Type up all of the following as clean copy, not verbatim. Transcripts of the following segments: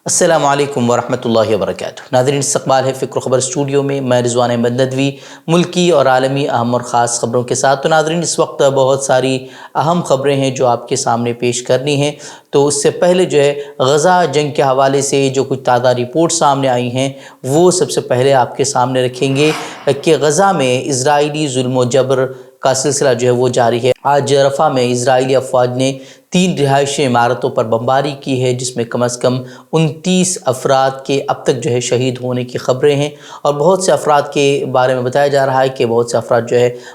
السلام علیکم ورحمۃ اللہ وبرکاتہ۔ ناظرین، استقبال ہے فکر و خبر اسٹوڈیو میں، میں رضوان احمد ندوی ملکی اور عالمی اہم اور خاص خبروں کے ساتھ۔ تو ناظرین، اس وقت بہت ساری اہم خبریں ہیں جو آپ کے سامنے پیش کرنی ہیں۔ تو اس سے پہلے غزہ جنگ کے حوالے سے جو کچھ تازہ رپورٹ سامنے آئی ہیں وہ سب سے پہلے آپ کے سامنے رکھیں گے کہ غزہ میں اسرائیلی ظلم و جبر کا سلسلہ وہ جاری ہے۔ آج رفح میں اسرائیلی افواج نے 3 رہائشی عمارتوں پر بمباری کی ہے، جس میں کم از کم 29 افراد کے اب تک شہید ہونے کی خبریں ہیں، اور بہت سے افراد کے بارے میں بتایا جا رہا ہے کہ بہت سے افراد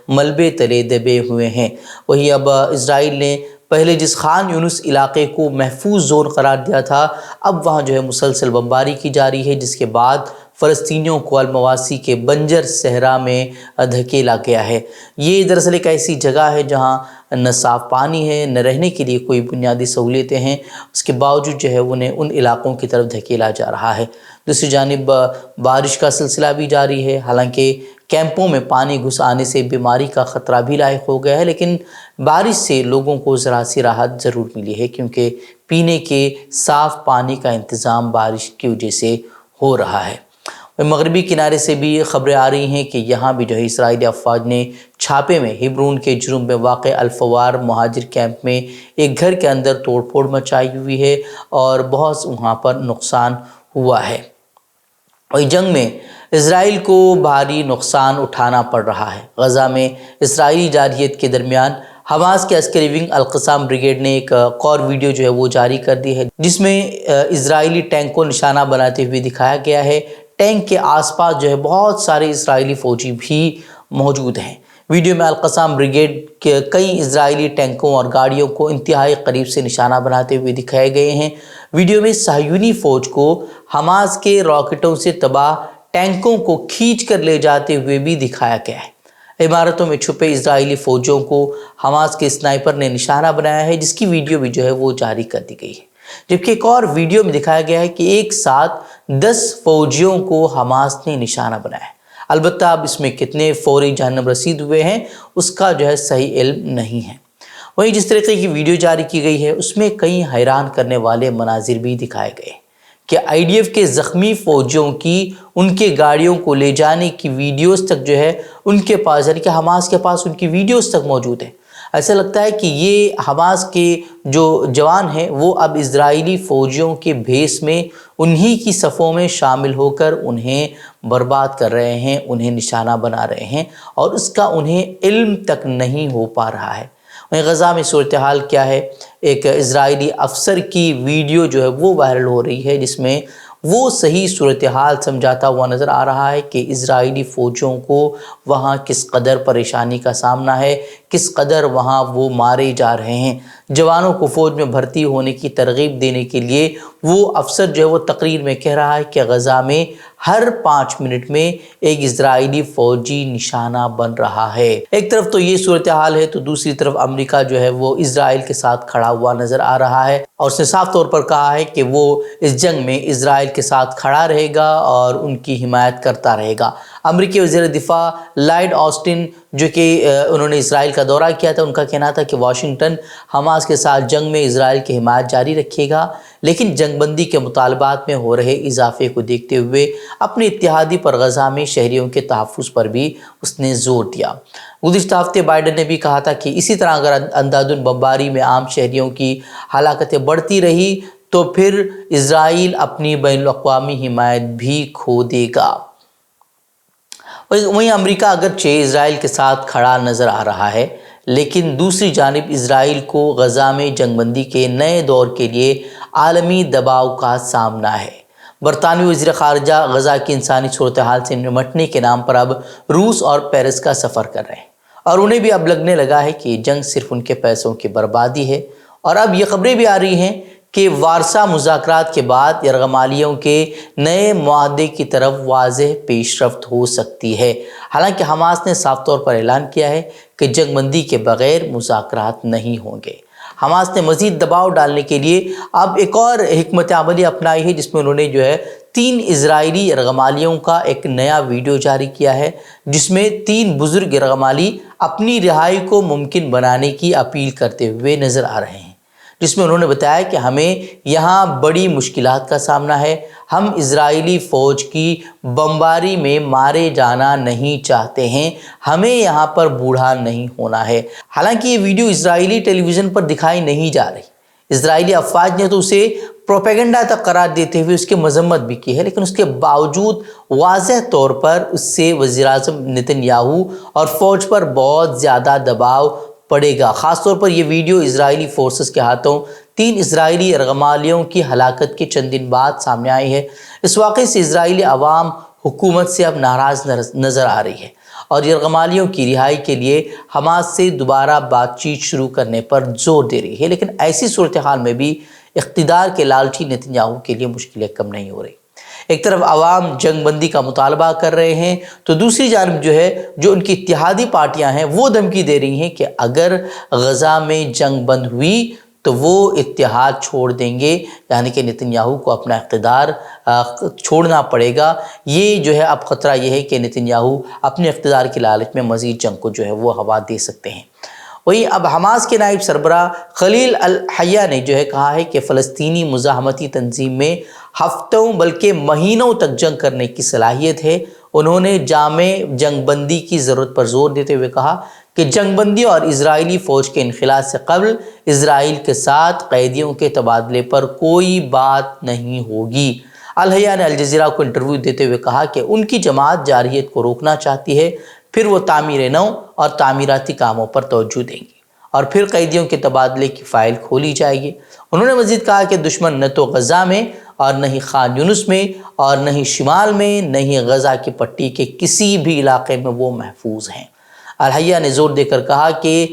ملبے تلے دبے ہوئے ہیں۔ وہی اب اسرائیل نے پہلے جس خان یونس علاقے کو محفوظ زون قرار دیا تھا، اب وہاں مسلسل بمباری کی جا رہی ہے، جس کے بعد فلسطینیوں کو المواسی کے بنجر صحرا میں دھکیلا گیا ہے۔ یہ دراصل ایک ایسی جگہ ہے جہاں نہ صاف پانی ہے، نہ رہنے کے لیے کوئی بنیادی سہولتیں ہیں، اس کے باوجود انہیں ان علاقوں کی طرف دھکیلا جا رہا ہے۔ دوسری جانب بارش کا سلسلہ بھی جاری ہے، حالانکہ کیمپوں میں پانی گھس آنے سے بیماری کا خطرہ بھی لاحق ہو گیا ہے، لیکن بارش سے لوگوں کو ذرا سی راحت ضرور ملی ہے، کیونکہ پینے کے صاف پانی کا انتظام بارش کی وجہ سے ہو رہا ہے۔ مغربی کنارے سے بھی خبریں آ رہی ہیں کہ یہاں بھی اسرائیلی افواج نے چھاپے میں ہیبرون کے جنوب میں واقع الفوار مہاجر کیمپ میں ایک گھر کے اندر توڑ پھوڑ مچائی ہوئی ہے، اور بہت وہاں پر نقصان ہوا ہے۔ اور جنگ میں اسرائیل کو بھاری نقصان اٹھانا پڑ رہا ہے۔ غزہ میں اسرائیلی جارحیت کے درمیان حماس کے عسکری ونگ القسام بریگیڈ نے ایک اور ویڈیو وہ جاری کر دی ہے، جس میں اسرائیلی ٹینک کو نشانہ بناتے ہوئے دکھایا گیا ہے۔ ٹینک کے آس پاس بہت سارے اسرائیلی فوجی بھی موجود ہیں۔ ویڈیو میں القسام بریگیڈ کے کئی اسرائیلی ٹینکوں اور گاڑیوں کو انتہائی قریب سے نشانہ بناتے ہوئے دکھائے گئے ہیں۔ ویڈیو میں صہیونی فوج کو حماس کے راکٹوں سے تباہ ٹینکوں کو کھینچ کر لے جاتے ہوئے بھی دکھایا گیا ہے۔ عمارتوں میں چھپے اسرائیلی فوجیوں کو حماس کے سنائپر نے نشانہ بنایا ہے، جس کی ویڈیو بھی وہ جاری کر دی گئی ہے۔ جبکہ ایک اور ویڈیو میں دکھایا گیا ہے کہ ایک ساتھ 10 فوجیوں کو حماس نے نشانہ بنایا ہے۔ البتہ اب اس میں کتنے فوری جہنم رسید ہوئے ہیں اس کا صحیح علم نہیں ہے۔ وہیں جس طریقے کی ویڈیو جاری کی گئی ہے اس میں کئی حیران کرنے والے مناظر بھی دکھائے گئے کہ IDF کے زخمی فوجیوں کی ان کے گاڑیوں کو لے جانے کی ویڈیوز تک ان کے پاس، یعنی کہ حماس کے پاس ان کی ویڈیوز تک موجود ہیں۔ ایسا لگتا ہے کہ یہ حماس کے جو جوان ہیں وہ اب اسرائیلی فوجیوں کے بھیس میں انہی کی صفوں میں شامل ہو کر انہیں برباد کر رہے ہیں، انہیں نشانہ بنا رہے ہیں، اور اس کا انہیں علم تک نہیں ہو پا رہا ہے۔ وہیں غزہ میں صورتحال کیا ہے؟ ایک اسرائیلی افسر کی ویڈیو وہ وائرل ہو رہی ہے، جس میں وہ صحیح صورتحال سمجھاتا ہوا نظر آ رہا ہے کہ اسرائیلی فوجیوں کو وہاں کس قدر پریشانی کا سامنا ہے، کس قدر وہاں وہ مارے جا رہے ہیں۔ جوانوں کو فوج میں بھرتی ہونے کی ترغیب دینے کے لیے وہ افسر وہ تقریر میں کہہ رہا ہے کہ غزہ میں ہر 5 منٹ میں ایک اسرائیلی فوجی نشانہ بن رہا ہے۔ ایک طرف تو یہ صورتحال ہے تو دوسری طرف امریکہ وہ اسرائیل کے ساتھ کھڑا ہوا نظر آ رہا ہے، اور اس نے صاف طور پر کہا ہے کہ وہ اس جنگ میں اسرائیل کے ساتھ کھڑا رہے گا اور ان کی حمایت کرتا رہے گا۔ امریکی وزیر دفاع لائیڈ آسٹن کہ انہوں نے اسرائیل کا دورہ کیا تھا، ان کا کہنا تھا کہ واشنگٹن حماس کے ساتھ جنگ میں اسرائیل کی حمایت جاری رکھے گا، لیکن جنگ بندی کے مطالبات میں ہو رہے اضافے کو دیکھتے ہوئے اپنے اتحادی پر غزہ میں شہریوں کے تحفظ پر بھی اس نے زور دیا۔ گزشتہ ہفتے بائیڈن نے بھی کہا تھا کہ اسی طرح اگر اندھادھند بمباری میں عام شہریوں کی ہلاکتیں بڑھتی رہی تو پھر اسرائیل اپنی بین الاقوامی حمایت بھی کھو دے گا۔ وہیں امریکہ اگرچہ اسرائیل کے ساتھ کھڑا نظر آ رہا ہے، لیکن دوسری جانب اسرائیل کو غزہ میں جنگ بندی کے نئے دور کے لیے عالمی دباؤ کا سامنا ہے۔ برطانوی وزیر خارجہ غزہ کی انسانی صورتحال سے نمٹنے کے نام پر اب روس اور پیرس کا سفر کر رہے ہیں، اور انہیں بھی اب لگنے لگا ہے کہ یہ جنگ صرف ان کے پیسوں کی بربادی ہے۔ اور اب یہ خبریں بھی آ رہی ہیں کہ وارسا مذاکرات کے بعد یرغمالیوں کے نئے معاہدے کی طرف واضح پیش رفت ہو سکتی ہے۔ حالانکہ حماس نے صاف طور پر اعلان کیا ہے کہ جنگ بندی کے بغیر مذاکرات نہیں ہوں گے۔ حماس نے مزید دباؤ ڈالنے کے لیے اب ایک اور حکمت عملی اپنائی ہے، جس میں انہوں نے 3 اسرائیلی یرغمالیوں کا ایک نیا ویڈیو جاری کیا ہے، جس میں 3 بزرگ یرغمالی اپنی رہائی کو ممکن بنانے کی اپیل کرتے ہوئے نظر آ رہے ہیں۔ جس میں انہوں نے بتایا کہ ہمیں یہاں بڑی مشکلات کا سامنا ہے، ہم اسرائیلی فوج کی بمباری میں مارے جانا نہیں چاہتے ہیں، ہمیں یہاں پر بوڑھا نہیں ہونا ہے۔ حالانکہ یہ ویڈیو اسرائیلی ٹیلی ویژن پر دکھائی نہیں جا رہی، اسرائیلی افواج نے تو اسے پروپیگنڈا تک قرار دیتے ہوئے اس کی مذمت بھی کی ہے، لیکن اس کے باوجود واضح طور پر اس سے وزیراعظم نتن یاہو اور فوج پر بہت زیادہ دباؤ پڑے گا۔ خاص طور پر یہ ویڈیو اسرائیلی فورسز کے ہاتھوں 3 اسرائیلی یرغمالیوں کی ہلاکت کے چند دن بعد سامنے آئی ہے۔ اس واقعے سے اسرائیلی عوام حکومت سے اب ناراض نظر آ رہی ہے اور یرغمالیوں کی رہائی کے لیے حماس سے دوبارہ بات چیت شروع کرنے پر زور دے رہی ہے، لیکن ایسی صورتحال میں بھی اقتدار کے لالچی نتن یاہو کے لیے مشکلیں کم نہیں ہو رہی۔ ایک طرف عوام جنگ بندی کا مطالبہ کر رہے ہیں تو دوسری جانب جو ان کی اتحادی پارٹیاں ہیں وہ دھمکی دے رہی ہیں کہ اگر غزہ میں جنگ بند ہوئی تو وہ اتحاد چھوڑ دیں گے، یعنی کہ نتن یاہو کو اپنا اقتدار چھوڑنا پڑے گا۔ یہ اب خطرہ یہ ہے کہ نتن یاہو اپنے اقتدار کی لالچ میں مزید جنگ کو وہ ہوا دے سکتے ہیں۔ وہی اب حماس کے نائب سربراہ خلیل الحیہ نے کہا ہے کہ فلسطینی مزاحمتی تنظیم میں ہفتوں بلکہ مہینوں تک جنگ کرنے کی صلاحیت ہے۔ انہوں نے جامع جنگ بندی کی ضرورت پر زور دیتے ہوئے کہا کہ جنگ بندی اور اسرائیلی فوج کے انخلاء سے قبل اسرائیل کے ساتھ قیدیوں کے تبادلے پر کوئی بات نہیں ہوگی۔ الحیہ نے الجزیرہ کو انٹرویو دیتے ہوئے کہا کہ ان کی جماعت جارحیت کو روکنا چاہتی ہے، پھر وہ تعمیر نو اور تعمیراتی کاموں پر توجہ دیں گی اور پھر قیدیوں کے تبادلے کی فائل کھولی جائے گی۔ انہوں نے مزید کہا کہ دشمن نہ تو غزہ میں اور نہ ہی خان یونس میں اور نہ ہی شمال میں نہ ہی غزہ کی پٹی کے کسی بھی علاقے میں وہ محفوظ ہیں۔ الحیہ نے زور دے کر کہا کہ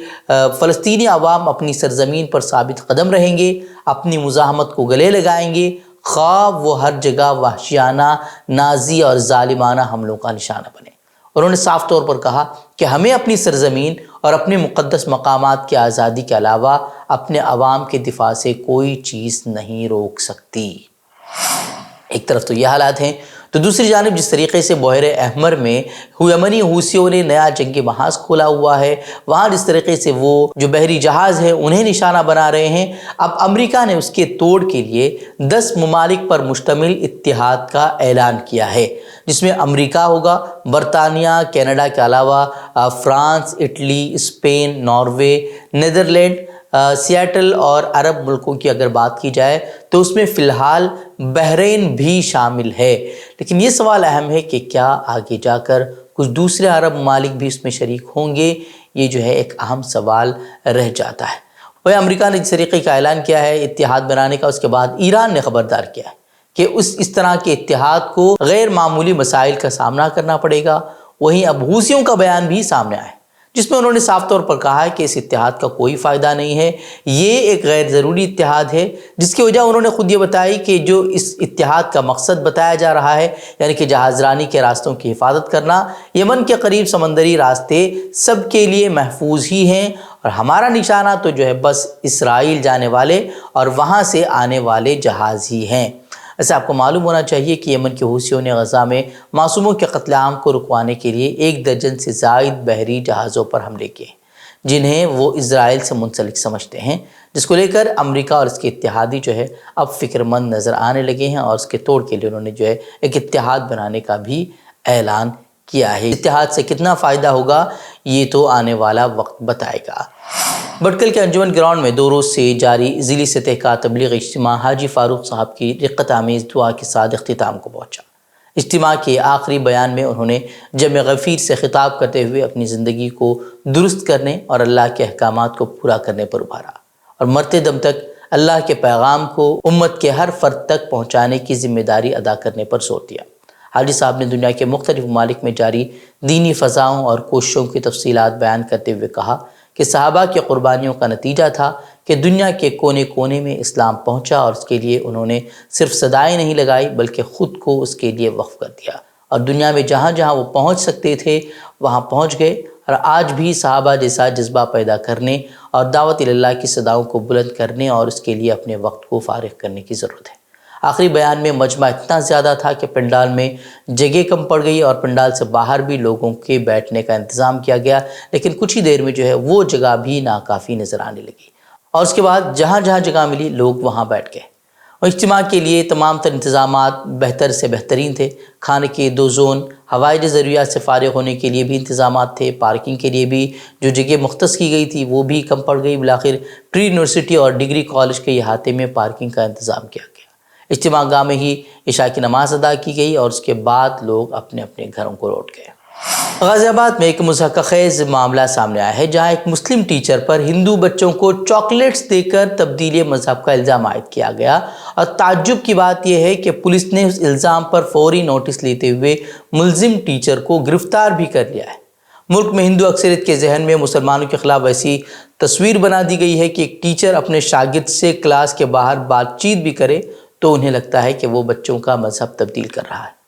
فلسطینی عوام اپنی سرزمین پر ثابت قدم رہیں گے، اپنی مزاحمت کو گلے لگائیں گے، خواہ وہ ہر جگہ وحشیانہ، نازی اور ظالمانہ حملوں کا نشانہ بنے۔ انہوں نے صاف طور پر کہا کہ ہمیں اپنی سرزمین اور اپنے مقدس مقامات کی آزادی کے علاوہ اپنے عوام کے دفاع سے کوئی چیز نہیں روک سکتی۔ ایک طرف تو یہ حالات ہیں تو دوسری جانب جس طریقے سے بحیرہ احمر میں یمنی حوثیوں نے نیا جنگی محاذ کھولا ہوا ہے، وہاں جس طریقے سے وہ جو بحری جہاز ہیں انہیں نشانہ بنا رہے ہیں، اب امریکہ نے اس کے توڑ کے لیے 10 ممالک پر مشتمل اتحاد کا اعلان کیا ہے، جس میں امریکہ ہوگا، برطانیہ، کینیڈا کے علاوہ France, Italy, Spain, Norway, Netherland, Seattle اور عرب ملکوں کی اگر بات کی جائے تو اس میں فی الحال بحرین بھی شامل ہے۔ لیکن یہ سوال اہم ہے کہ کیا آگے جا کر کچھ دوسرے عرب ممالک بھی اس میں شریک ہوں گے؟ یہ ایک اہم سوال رہ جاتا ہے۔ وہ امریکہ نے جس طریقے کا اعلان کیا ہے اتحاد بنانے کا، اس کے بعد ایران نے خبردار کیا ہے کہ اس طرح کے اتحاد کو غیر معمولی مسائل کا سامنا کرنا پڑے گا۔ وہیں اب حوثیوں کا بیان بھی سامنے آیا ہے جس میں انہوں نے صاف طور پر کہا ہے کہ اس اتحاد کا کوئی فائدہ نہیں ہے، یہ ایک غیر ضروری اتحاد ہے، جس کی وجہ انہوں نے خود یہ بتائی کہ جو اس اتحاد کا مقصد بتایا جا رہا ہے، یعنی کہ جہاز رانی کے راستوں کی حفاظت کرنا، یمن کے قریب سمندری راستے سب کے لیے محفوظ ہی ہیں اور ہمارا نشانہ تو بس اسرائیل جانے والے اور وہاں سے آنے والے جہاز ہی ہیں۔ ایسے آپ کو معلوم ہونا چاہیے کہ یمن کے حوثیوں نے غزہ میں معصوموں کے قتل عام کو رکوانے کے لیے 1 درجن سے زائد بحری جہازوں پر حملے کیے، جنہیں وہ اسرائیل سے منسلک سمجھتے ہیں، جس کو لے کر امریکہ اور اس کے اتحادی اب فکر مند نظر آنے لگے ہیں اور اس کے توڑ کے لیے انہوں نے ایک اتحاد بنانے کا بھی اعلان کیا ہے۔ اتحاد سے کتنا فائدہ ہوگا یہ تو آنے والا وقت بتائے گا۔ بٹکل کے انجمن گراؤنڈ میں 2 روز سے جاری ضلعی سطح کا تبلیغ اجتماع حاجی فاروق صاحب کی رقت آمیز دعا کے ساتھ اختتام کو پہنچا۔ اجتماع کے آخری بیان میں انہوں نے جمع غفیر سے خطاب کرتے ہوئے اپنی زندگی کو درست کرنے اور اللہ کے احکامات کو پورا کرنے پر ابھارا اور مرتے دم تک اللہ کے پیغام کو امت کے ہر فرد تک پہنچانے کی ذمہ داری ادا کرنے پر زور دیا۔ حاجی صاحب نے دنیا کے مختلف ممالک میں جاری دینی فضاؤں اور کوششوں کی تفصیلات بیان کرتے ہوئے کہا کہ صحابہ کی قربانیوں کا نتیجہ تھا کہ دنیا کے کونے کونے میں اسلام پہنچا اور اس کے لیے انہوں نے صرف صدائیں نہیں لگائی بلکہ خود کو اس کے لیے وقف کر دیا اور دنیا میں جہاں جہاں وہ پہنچ سکتے تھے وہاں پہنچ گئے اور آج بھی صحابہ جیسا جذبہ پیدا کرنے اور دعوت اللہ کی صداؤں کو بلند کرنے اور اس کے لیے اپنے وقت کو فارغ کرنے کی ضرورت ہے۔ آخری بیان میں مجمع اتنا زیادہ تھا کہ پنڈال میں جگہ کم پڑ گئی اور پنڈال سے باہر بھی لوگوں کے بیٹھنے کا انتظام کیا گیا، لیکن کچھ ہی دیر میں وہ جگہ بھی ناکافی نظر آنے لگی اور اس کے بعد جہاں جہاں جگہ ملی لوگ وہاں بیٹھ گئے، اور اجتماع کے لیے تمام تر انتظامات بہتر سے بہترین تھے۔ کھانے کے 2 زون، ہوائی ضروریات سے فارغ ہونے کے لیے بھی انتظامات تھے، پارکنگ کے لیے بھی جو جگہ مختص کی گئی تھی وہ بھی کم پڑ گئی۔ بالآخر پری یونیورسٹی اور ڈگری کالج کے احاطے میں پارکنگ کا انتظام کیا گیا۔ اجتماع گاہ میں ہی عشاء کی نماز ادا کی گئی اور اس کے بعد لوگ اپنے اپنے گھروں کو لوٹ گئے۔ غازی آباد میں ایک مضحکہ خیز معاملہ سامنے آیا ہے، جہاں ایک مسلم ٹیچر پر ہندو بچوں کو چاکلیٹس دے کر تبدیلی مذہب کا الزام عائد کیا گیا، اور تعجب کی بات یہ ہے کہ پولیس نے اس الزام پر فوری نوٹس لیتے ہوئے ملزم ٹیچر کو گرفتار بھی کر لیا ہے۔ ملک میں ہندو اکثریت کے ذہن میں مسلمانوں کے خلاف ایسی تصویر بنا دی گئی ہے کہ ایک ٹیچر اپنے شاگرد سے کلاس کے باہر بات چیت بھی کرے تو انہیں لگتا ہے کہ وہ بچوں کا مذہب تبدیل کر رہا ہے۔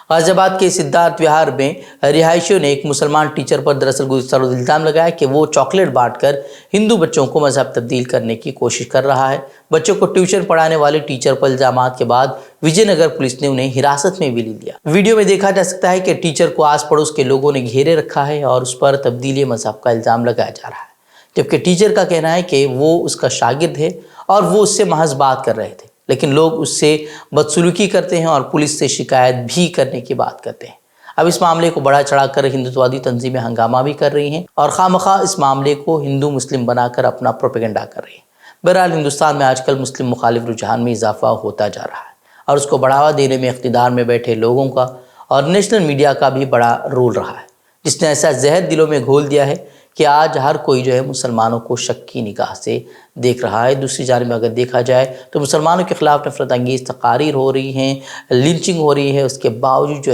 غازی آباد کے سدھارتھ وہار میں رہائشیوں نے ایک مسلمان ٹیچر پر دراصل گزشتہ روز الزام لگایا کہ وہ چاکلیٹ بانٹ کر ہندو بچوں کو مذہب تبدیل کرنے کی کوشش کر رہا ہے۔ بچوں کو ٹیوشن پڑھانے والے ٹیچر پر الزامات کے بعد وجے نگر پولیس نے انہیں حراست میں بھی لیا۔ ویڈیو میں دیکھا جا سکتا ہے کہ ٹیچر کو آس پڑوس کے لوگوں نے گھیرے رکھا ہے اور اس پر تبدیلی مذہب کا الزام لگایا جا رہا ہے، جبکہ ٹیچر کا کہنا ہے کہ وہ اس کا شاگرد ہے اور وہ اس سے محض بات کر رہے تھے، لیکن لوگ اس سے بدسلوکی کرتے ہیں اور پولیس سے شکایت بھی کرنے کی بات کرتے ہیں۔ اب اس معاملے کو بڑھا چڑھا کر ہندوتوادی تنظیمیں ہنگامہ بھی کر رہی ہیں اور خواہ اس معاملے کو ہندو مسلم بنا کر اپنا پروپیگنڈا کر رہی ہیں۔ بہرحال ہندوستان میں آج کل مسلم مخالف رجحان میں اضافہ ہوتا جا رہا ہے اور اس کو بڑھاوا دینے میں اقتدار میں بیٹھے لوگوں کا اور نیشنل میڈیا کا بھی بڑا رول رہا ہے، جس نے ایسا زہر دلوں میں گھول دیا ہے کہ آج ہر کوئی مسلمانوں کو شک کی نگاہ سے دیکھ رہا ہے۔ دوسری جانب میں اگر دیکھا جائے تو مسلمانوں کے خلاف نفرت انگیز تقاریر ہو رہی ہیں، لنچنگ ہو رہی ہے، اس کے باوجود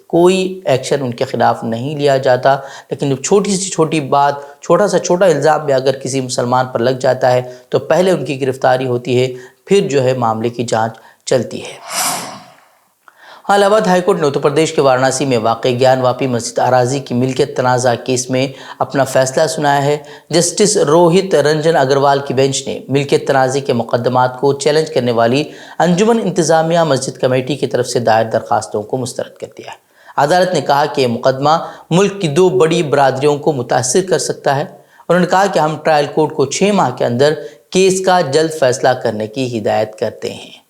کوئی ایکشن ان کے خلاف نہیں لیا جاتا۔ لیکن جب چھوٹی سی چھوٹی بات، چھوٹا سا چھوٹا الزام بھی اگر کسی مسلمان پر لگ جاتا ہے تو پہلے ان کی گرفتاری ہوتی ہے، پھر معاملے کی جانچ چلتی ہے۔ الہ آباد ہائی کورٹ نے اتر پردیش کے وارانسی میں واقع گیان واپی مسجد اراضی کی ملکیت تنازع کیس میں اپنا فیصلہ سنایا ہے۔ جسٹس روہت رنجن اگروال کی بینچ نے ملکیت تنازع کے مقدمات کو چیلنج کرنے والی انجمن انتظامیہ مسجد کمیٹی کی طرف سے دائر درخواستوں کو مسترد کر دیا ہے۔ عدالت نے کہا کہ یہ مقدمہ ملک کی 2 بڑی برادریوں کو متاثر کر سکتا ہے۔ انہوں نے کہا کہ ہم ٹرائل کورٹ کو 6 ماہ کے اندر کیس کا جلد فیصلہ کرنے کی ہدایت کرتے ہیں۔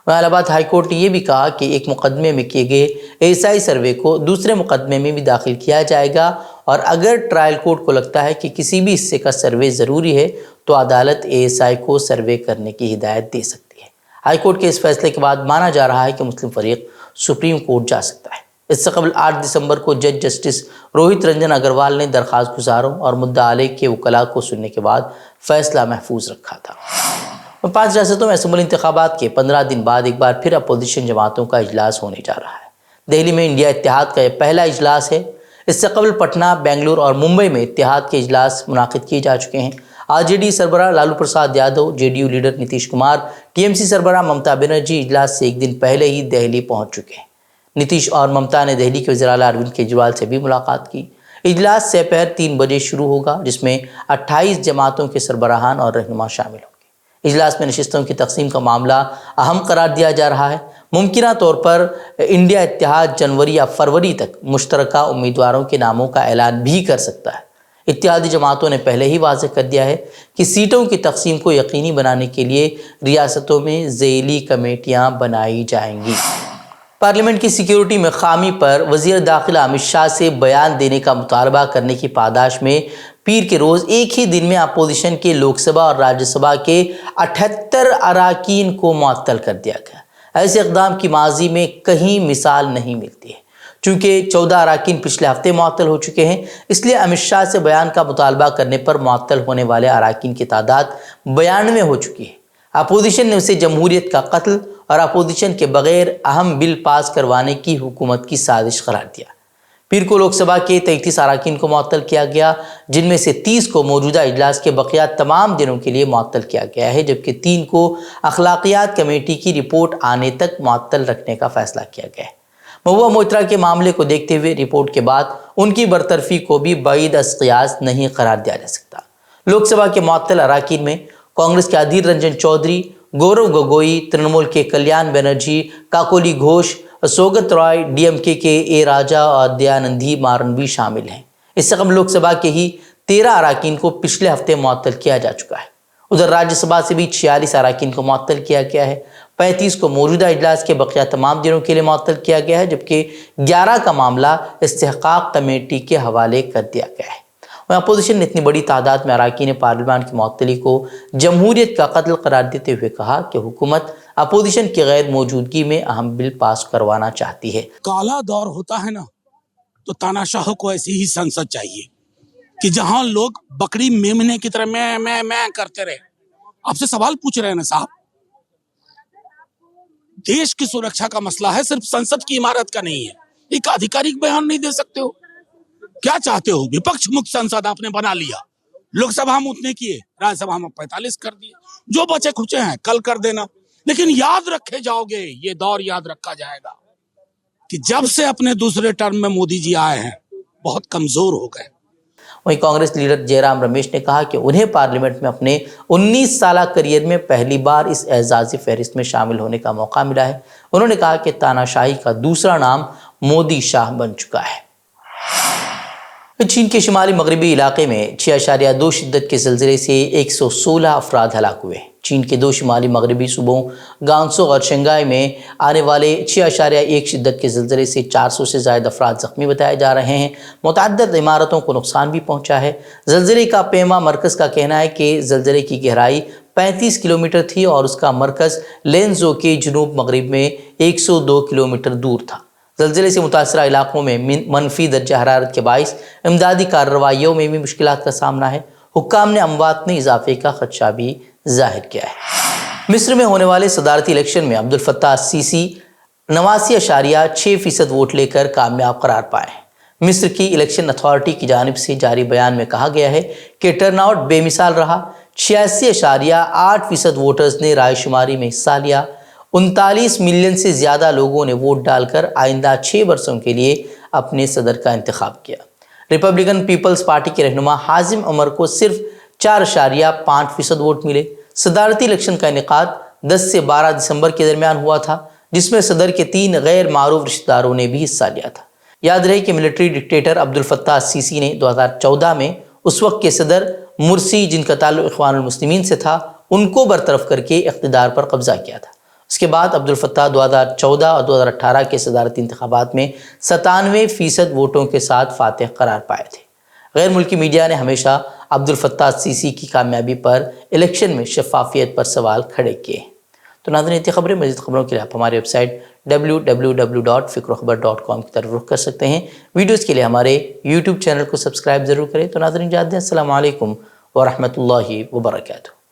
الہ آباد ہائی کورٹ نے یہ بھی کہا کہ ایک مقدمے میں کیے گئے ایسائی سروے کو دوسرے مقدمے میں بھی داخل کیا جائے گا، اور اگر ٹرائل کورٹ کو لگتا ہے کہ کسی بھی حصے کا سروے ضروری ہے تو عدالت ایسائی کو سروے کرنے کی ہدایت دے سکتی ہے۔ ہائی کورٹ کے اس فیصلے کے بعد مانا جا رہا ہے کہ مسلم فریق سپریم کورٹ جا سکتا ہے۔ اس سے قبل 8 دسمبر کو جج جسٹس روہت رنجن اگروال نے درخواست گزاروں اور مدعا علیہ کے وکلاء کو سننے کے بعد فیصلہ محفوظ رکھا تھا۔ 5 ریاستوں میں اسمبلی انتخابات کے 15 دن بعد ایک بار پھر اپوزیشن جماعتوں کا اجلاس ہونے جا رہا ہے۔ دہلی میں انڈیا اتحاد کا یہ پہلا اجلاس ہے۔ اس سے قبل پٹنہ، بنگلور اور ممبئی میں اتحاد کے اجلاس منعقد کیے جا چکے ہیں۔ آج جے ڈی سربراہ Lalu Prasad Yadav, J D U leader Nitish Kumar, T M C سربراہ ممتا بنرجی اجلاس سے ایک دن پہلے ہی دہلی پہنچ چکے ہیں۔ نتیش اور ممتا نے دہلی کے وزیر اعلیٰ اروند کیجریوال سے بھی ملاقات کی۔ اجلاس سپہر 3 بجے شروع ہوگا، جس میں 28 جماعتوں کے سربراہان اور رہنما شامل ہوں گے۔ اجلاس میں نشستوں کی تقسیم کا معاملہ اہم قرار دیا جا رہا ہے۔ ممکنہ طور پر انڈیا اتحاد جنوری یا فروری تک مشترکہ امیدواروں کے ناموں کا اعلان بھی کر سکتا ہے۔ اتحادی جماعتوں نے پہلے ہی واضح کر دیا ہے کہ سیٹوں کی تقسیم کو یقینی بنانے کے لیے ریاستوں میں ذیلی کمیٹیاں بنائی جائیں گی۔ پارلیمنٹ کی سیکیورٹی میں خامی پر وزیر داخلہ امت شاہ سے بیان دینے کا مطالبہ کرنے کی پاداش میں پیر کے روز ایک ہی دن میں اپوزیشن کے لوک سبھا اور راجیہ سبھا کے 78 اراکین کو معطل کر دیا گیا۔ ایسے اقدام کی ماضی میں کہیں مثال نہیں ملتی ہے۔ چونکہ 14 اراکین پچھلے ہفتے معطل ہو چکے ہیں، اس لیے امت شاہ سے بیان کا مطالبہ کرنے پر معطل ہونے والے اراکین کی تعداد 92 ہو چکی ہے۔ اپوزیشن نے اسے جمہوریت کا قتل اور اپوزیشن کے بغیر اہم بل پاس کروانے کی حکومت کی سازش قرار دیا۔ پیر کو لوک سبھا کے 33 اراکین کو معطل کیا گیا، جن میں سے 30 کو موجودہ اجلاس کے بقیہ تمام دنوں کے لیے معطل کیا گیا ہے، جبکہ 3 کو اخلاقیات کمیٹی کی رپورٹ آنے تک معطل رکھنے کا فیصلہ کیا گیا ہے۔ مہوا موئترا کے معاملے کو دیکھتے ہوئے رپورٹ کے بعد ان کی برطرفی کو بھی بعید از قیاس نہیں قرار دیا جا سکتا۔ لوک سبھا کے معطل اراکین میں کانگریس کے ادھیر رنجن چودھری، گورو گگوئی، ترنمول کے کلیان بنرجی، کاکولی گھوش، سوگت رائے، ڈی ایم کے اے راجا اور دیانندی مارن بھی شامل ہیں۔ اس سے قبل لوک سبھا کے ہی 13 اراکین کو پچھلے ہفتے معطل کیا جا چکا ہے۔ ادھر راجیہ سبھا سے بھی 46 اراکین کو معطل کیا گیا ہے، 35 کو موجودہ اجلاس کے بقیہ تمام دنوں کے لیے معطل کیا گیا ہے، جبکہ 11 کا معاملہ استحقاق کمیٹی کے حوالے کر دیا گیا ہے۔ اور اپوزیشن نے اتنی بڑی تعداد میں اراکین پارلیمان کی معطلی کو جمہوریت کا قتل قرار دیتے ہوئے کہا کہ حکومت اپوزیشن کی غیر موجودگی میں اہم بل پاس کروانا چاہتی ہے۔ کالا دور ہوتا ہے نا تو تاناشاہ کو ایسی ہی سنسد چاہیے کہ جہاں لوگ بکری میمنے کی طرح میں کرتے رہے۔ آپ سے سوال پوچھ رہے ہیں نا صاحب، دیش کی سرکشا کا مسئلہ ہے، صرف سنسد کی عمارت کا نہیں ہے۔ ایک آدھیکارک بیان نہیں دے سکتے ہو؟ کیا چاہتے ہو؟ وپکش مکت سنسد آپ نے بنا لیا، لوک سبھا میں اتنے کیے، راجیہ سبھا میں 45 کر دیے، جو بچے کھچے ہیں کل کر دینا۔ لیکن یاد رکھے جاؤ گے، یہ دور یاد رکھا جائے گا کہ جب سے اپنے دوسرے ٹرم میں مودی جی آئے ہیں بہت کمزور ہو گئے۔ وہیں کانگریس لیڈر جے رام رمیش نے کہا کہ انہیں پارلیمنٹ میں اپنے 19 سالہ کریئر میں پہلی بار اس اعزازی فہرست میں شامل ہونے کا موقع ملا ہے۔ انہوں نے کہا کہ تاناشاہی کا دوسرا نام مودی شاہ بن چکا ہے۔ چین کے شمالی مغربی علاقے میں 6.2 شدت کے زلزلے سے 116 افراد ہلاک ہوئے۔ چین کے 2 شمالی مغربی صوبوں گانسو اور شنگھائی میں آنے والے 6.1 شدت کے زلزلے سے 400 سے زائد افراد زخمی بتائے جا رہے ہیں۔ متعدد عمارتوں کو نقصان بھی پہنچا ہے۔ زلزلے کا پیما مرکز کا کہنا ہے کہ زلزلے کی گہرائی 35 کلومیٹر تھی اور اس کا مرکز لینزو کے جنوب مغرب میں 102 کلومیٹر دور تھا۔ زلزلے سے متاثرہ علاقوں میں منفی درجہ حرارت کے باعث امدادی کارروائیوں میں بھی مشکلات کا سامنا ہے۔ حکام نے اموات میں اضافے کا خدشہ بھی ظاہر کیا ہے۔ مصر میں ہونے والے صدارتی الیکشن میں عبدالفتاح السیسی 89.6% ووٹ لے کر کامیاب قرار پائے ہیں۔ مصر کی الیکشن اتھارٹی کی جانب سے جاری بیان میں کہا گیا ہے کہ ٹرن آؤٹ بے مثال رہا۔ 86.8% ووٹرز نے رائے شماری میں حصہ لیا۔ 39 ملین سے زیادہ لوگوں نے ووٹ ڈال کر آئندہ 6 برسوں کے لیے اپنے صدر کا انتخاب کیا۔ ریپبلکن پیپلز پارٹی کے رہنما حازم عمر کو صرف 4.5% ووٹ ملے۔ صدارتی الیکشن کا انعقاد 10 سے 12 دسمبر کے درمیان ہوا تھا، جس میں صدر کے 3 غیر معروف رشتہ داروں نے بھی حصہ لیا تھا۔ یاد رہے کہ ملٹری ڈکٹیٹر عبدالفتاح السیسی نے 2014 میں اس وقت کے صدر مرسی، جن کا تعلق اخوان المسلمین سے تھا، ان کو برطرف کر کے اقتدار پر قبضہ کیا تھا۔ اس کے بعد عبدالفتاح 2014 اور 2018 کے صدارتی انتخابات میں 97% ووٹوں کے ساتھ فاتح قرار پائے تھے۔ غیر ملکی میڈیا نے ہمیشہ عبدالفتاح السیسی کی کامیابی پر الیکشن میں شفافیت پر سوال کھڑے کیے ہیں۔ تو ناظرین، اتنی خبریں، مزید خبروں کے لیے آپ ہماری ویب سائٹ www.fikrokhbar.com کی طرف رخ کر سکتے ہیں۔ ویڈیوز کے لیے ہمارے یوٹیوب چینل کو سبسکرائب ضرور کریں۔ تو ناظرین، جاتے ہیں، السلام علیکم ورحمۃ اللہ وبرکاتہ۔